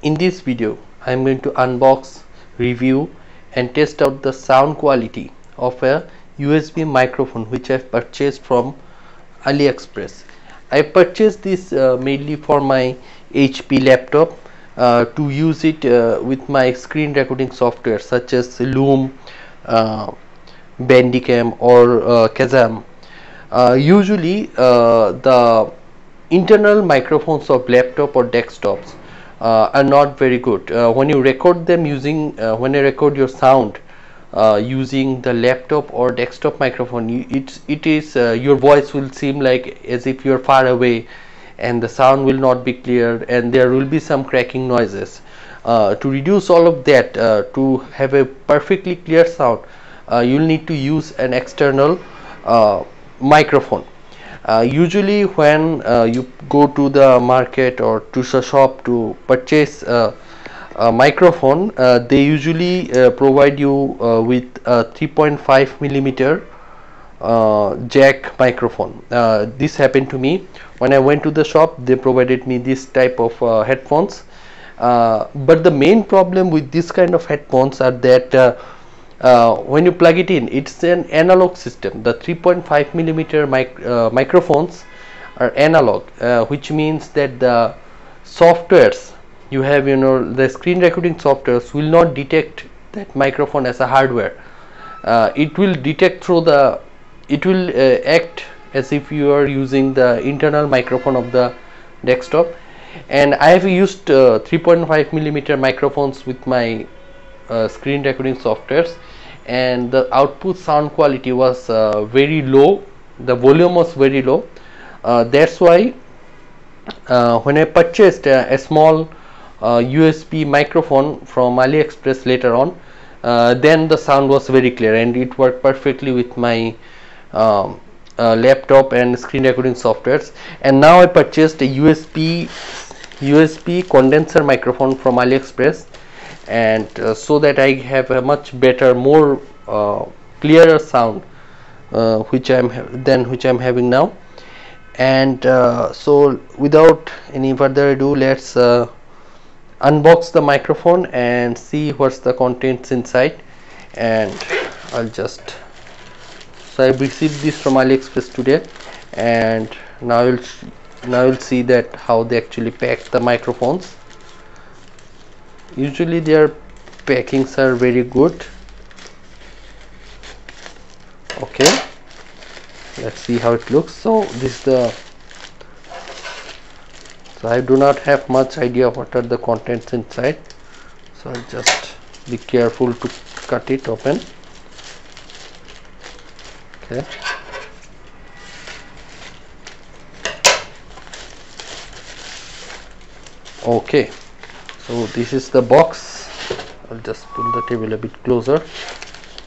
In this video, I am going to unbox, review and test out the sound quality of a USB microphone which I have purchased from AliExpress. I purchased this mainly for my HP laptop to use it with my screen recording software such as Loom, Bandicam or Kazam. Usually the internal microphones of laptop or desktops are not very good. When you record them using when you record your sound using the laptop or desktop microphone, it is your voice will seem like as if you're far away, and the sound will not be clear, and there will be some cracking noises. To reduce all of that, to have a perfectly clear sound, you'll need to use an external microphone. Usually when you go to the market or to a shop to purchase a microphone, they usually provide you with a 3.5 millimeter jack microphone. This happened to me when I went to the shop. They provided me this type of headphones, but the main problem with this kind of headphones are that when you plug it in, it's an analog system. The 3.5 millimeter microphones are analog, which means that the softwares you have, the screen recording softwares will not detect that microphone as a hardware. It will detect through the, it will act as if you are using the internal microphone of the desktop. And I have used 3.5 millimeter microphones with my screen recording softwares, and the output sound quality was very low. The volume was very low. That's why when I purchased a small USB microphone from AliExpress later on, then the sound was very clear and it worked perfectly with my laptop and screen recording softwares. And now I purchased a USB condenser microphone from AliExpress, and so that I have a much better, more clearer sound which I'm having now. And so without any further ado, let's unbox the microphone and see what's the contents inside. And I'll just, so I received this from AliExpress today, and now you'll see that how they actually pack the microphones. Usually their packings are very good. Okay, let's see how it looks. So this is the, so I do not have much idea what are the contents inside, so I'll just be careful to cut it open. Okay, okay, so this is the box. I'll just pull the table a bit closer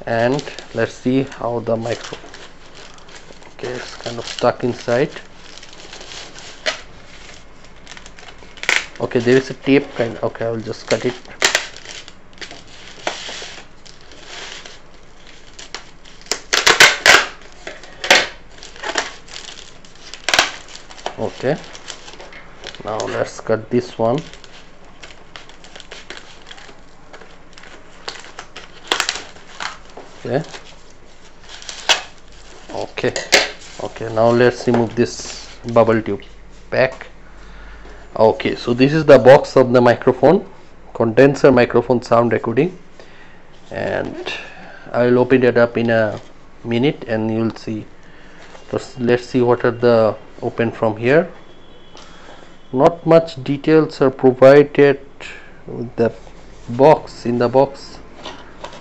and let's see how the micro, okay, it's kind of stuck inside. Okay, there is a tape kind. Okay, I will just cut it. Okay, now let's cut this one. Okay, okay, now let's remove this bubble tube pack. Okay, so this is the box of the microphone, condenser microphone sound recording, and I'll open it up in a minute and you'll see. So let's see what are the open from here. Not much details are provided with the box, in the box.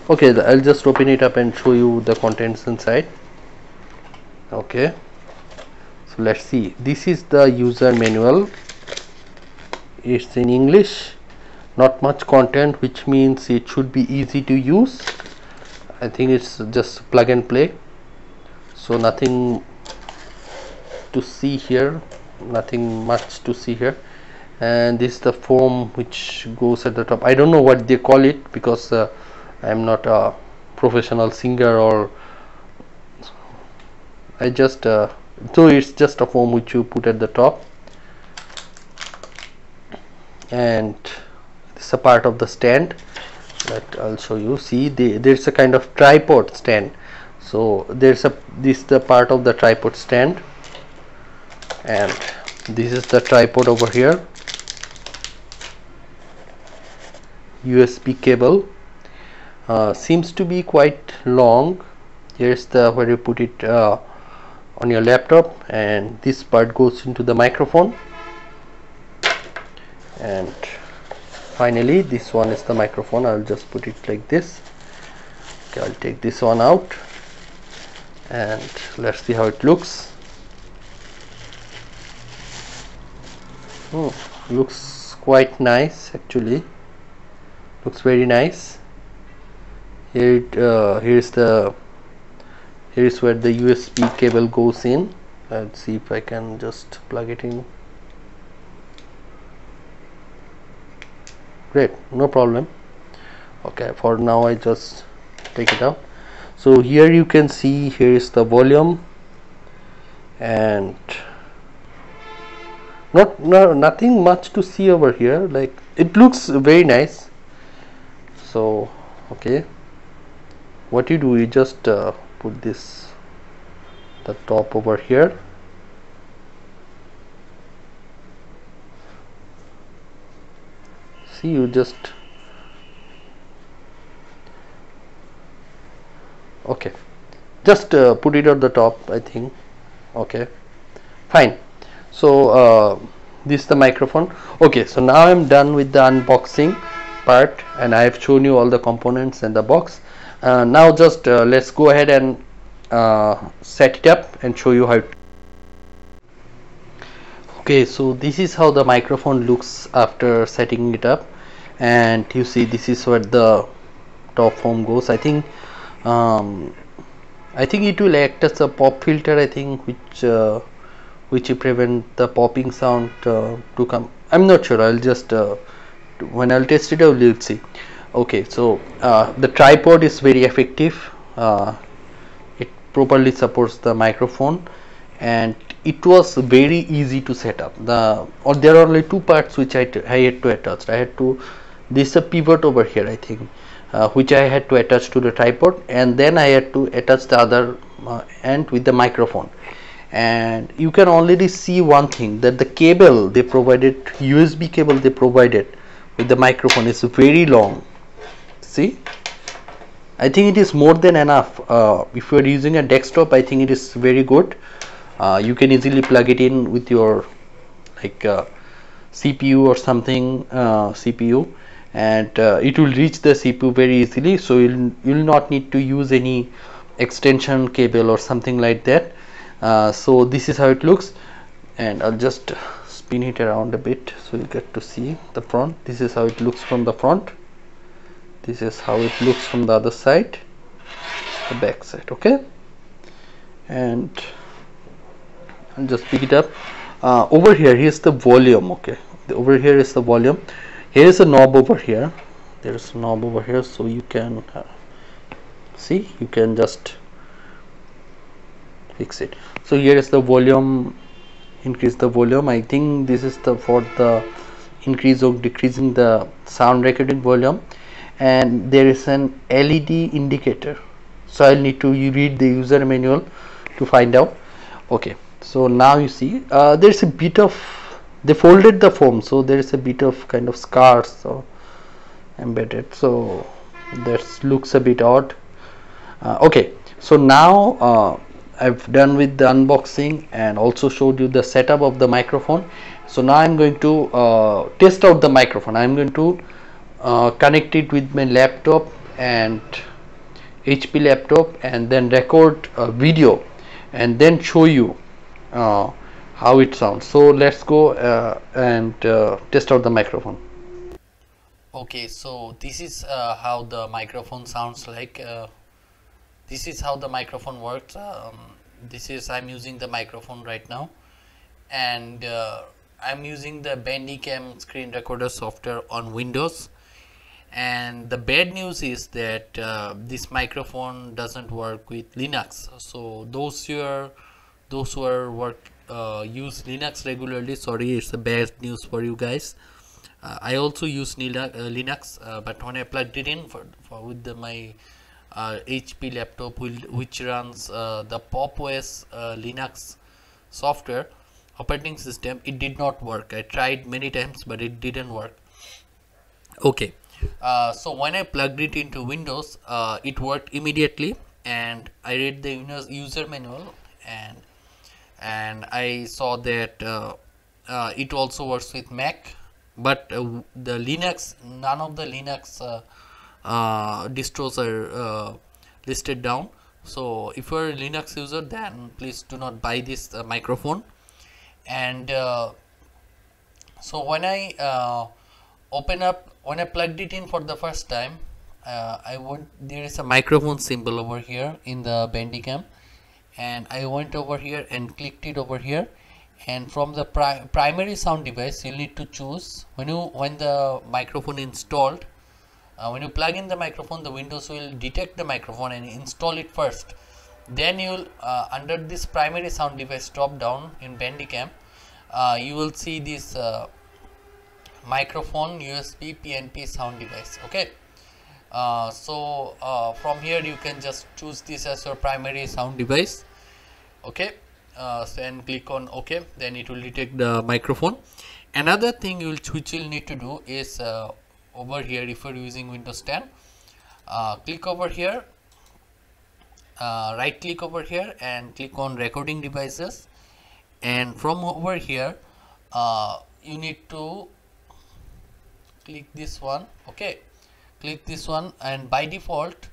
Okay, I'll just open it up and show you the contents inside. Okay, so let's see. This is the user manual. It's in English, not much content, which means it should be easy to use. I think it's just plug and play, so nothing to see here, nothing much to see here. And this is the foam which goes at the top. I don't know what they call it because I'm not a professional singer, or I just so it's just a foam which you put at the top. And this is a part of the stand that I'll show you. See, there's a kind of tripod stand. So this is the part of the tripod stand, and this is the tripod over here. USB cable seems to be quite long. Here's the where you put it on your laptop, and this part goes into the microphone, and finally this one is the microphone. I'll just put it like this. Okay, I'll take this one out and let's see how it looks. Looks quite nice, actually. Looks very nice. Here is where the USB cable goes in. Let's see if I can just plug it in. Great, no problem. Okay, for now I just take it out. So here you can see, here is the volume, and nothing much to see over here. Like, it looks very nice. So okay, what you do, you just put this the top over here, see, you just okay, just put it on the top, I think. Okay, fine. So this is the microphone. Okay, so now I'm done with the unboxing part, and I have shown you all the components and the box. Now just let's go ahead and set it up and show you how it. Okay, so this is how the microphone looks after setting it up, and you see this is where the top foam goes. I think it will act as a pop filter, I think, which will prevent the popping sound to come. I'm not sure. I'll just when I'll test it out, we'll see. Okay, so the tripod is very effective. It properly supports the microphone, and it was very easy to set up. There are only two parts which I had to attach. I had to, this is a pivot over here, I think, which I had to attach to the tripod, and then I had to attach the other end with the microphone. And you can already see one thing, that the cable they provided, USB cable they provided with the microphone, is very long. See, I think it is more than enough. If you are using a desktop, I think it is very good. You can easily plug it in with your CPU or something, CPU, and it will reach the CPU very easily. So you'll not need to use any extension cable or something like that. So this is how it looks, and I'll just spin it around a bit so you get to see the front. This is how it looks from the front. This is how it looks from the other side, the back side. Okay, and I'll just pick it up. Over here, here's the volume. Okay, over here is the volume. Here is a knob over here. There is a knob over here, so you can see, you can just fix it. So here is the volume, increase the volume. I think this is for the increase or decreasing the sound recording volume, and there is an LED indicator. So I'll need to read the user manual to find out. Okay, so now you see there's a bit of, they folded the foam, so there is a bit of kind of scars so embedded, so that looks a bit odd. Okay, so now I've done with the unboxing and also showed you the setup of the microphone. So now I'm going to test out the microphone. I'm going to connect it with my laptop and HP laptop, and then record a video and then show you how it sounds. So let's go and test out the microphone. Okay, so this is how the microphone sounds like. This is how the microphone works. I'm using the microphone right now, and I'm using the Bandicam screen recorder software on Windows. And the bad news is that this microphone doesn't work with Linux. So those who use Linux regularly, sorry, it's a bad news for you guys. I also use Linux, but when I plugged it in with my HP laptop which runs the Pop OS Linux software operating system, it did not work. I tried many times, but it didn't work. Okay, so when I plugged it into Windows, it worked immediately, and I read the user manual, and I saw that it also works with Mac, but the Linux, none of the Linux distros are listed down. So if you are a Linux user, then please do not buy this microphone. And so when I when I plugged it in for the first time, there is a microphone symbol over here in the Bandicam, and I went over here and clicked it over here, and from the primary sound device you need to choose when the microphone installed. When you plug in the microphone, the Windows will detect the microphone and install it first. Then you will under this primary sound device drop down in Bandicam, you will see this microphone USB PNP sound device. Okay, so from here you can just choose this as your primary sound device. Okay, and click on OK, then it will detect the microphone. Another thing which you'll need to do is over here, if you're using Windows 10, click over here, right click over here and click on recording devices, and from over here you need to click this one. Okay, click this one, and by default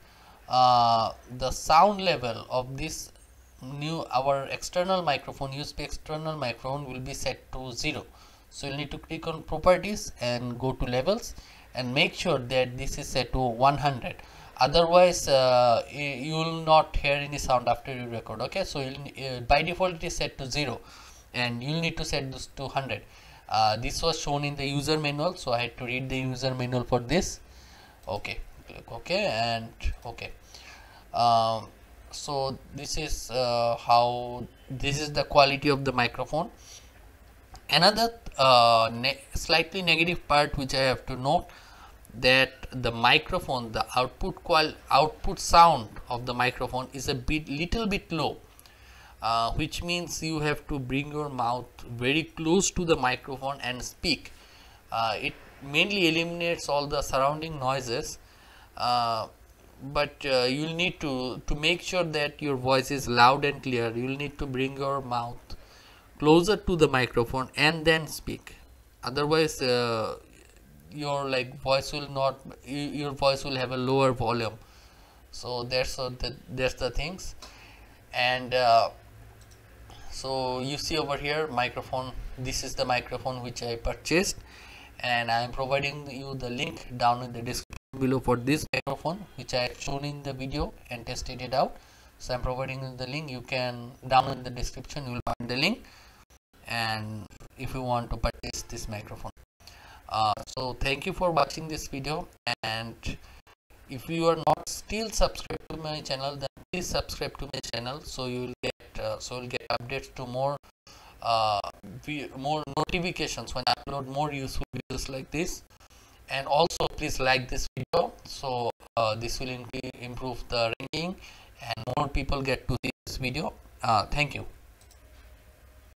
the sound level of this our external microphone, USB external microphone, will be set to 0. So you need to click on properties and go to levels and make sure that this is set to 100. Otherwise you will not hear any sound after you record. Okay, so by default it is set to 0, and you'll need to set this to 100. This was shown in the user manual, so I had to read the user manual for this. Okay, click OK and OK. So this is this is the quality of the microphone. Another slightly negative part which I have to note, that the microphone, the output sound of the microphone is a little bit low, which means you have to bring your mouth very close to the microphone and speak. It mainly eliminates all the surrounding noises, but you'll need to make sure that your voice is loud and clear. You'll need to bring your mouth closer to the microphone and then speak. Otherwise your voice will have a lower volume. So that's the things. And so you see over here microphone, this is the microphone which I purchased, and I am providing you the link down in the description below for this microphone which I have shown in the video and tested it out. So I am providing you the link. You can down in the description, you will find the link, and if you want to purchase this microphone. So thank you for watching this video, and if you are not still subscribed to my channel, then please subscribe to my channel, so you will get updates to more notifications when I upload more useful videos like this. And also please like this video, so this will improve the ranking and more people get to see this video. Thank you.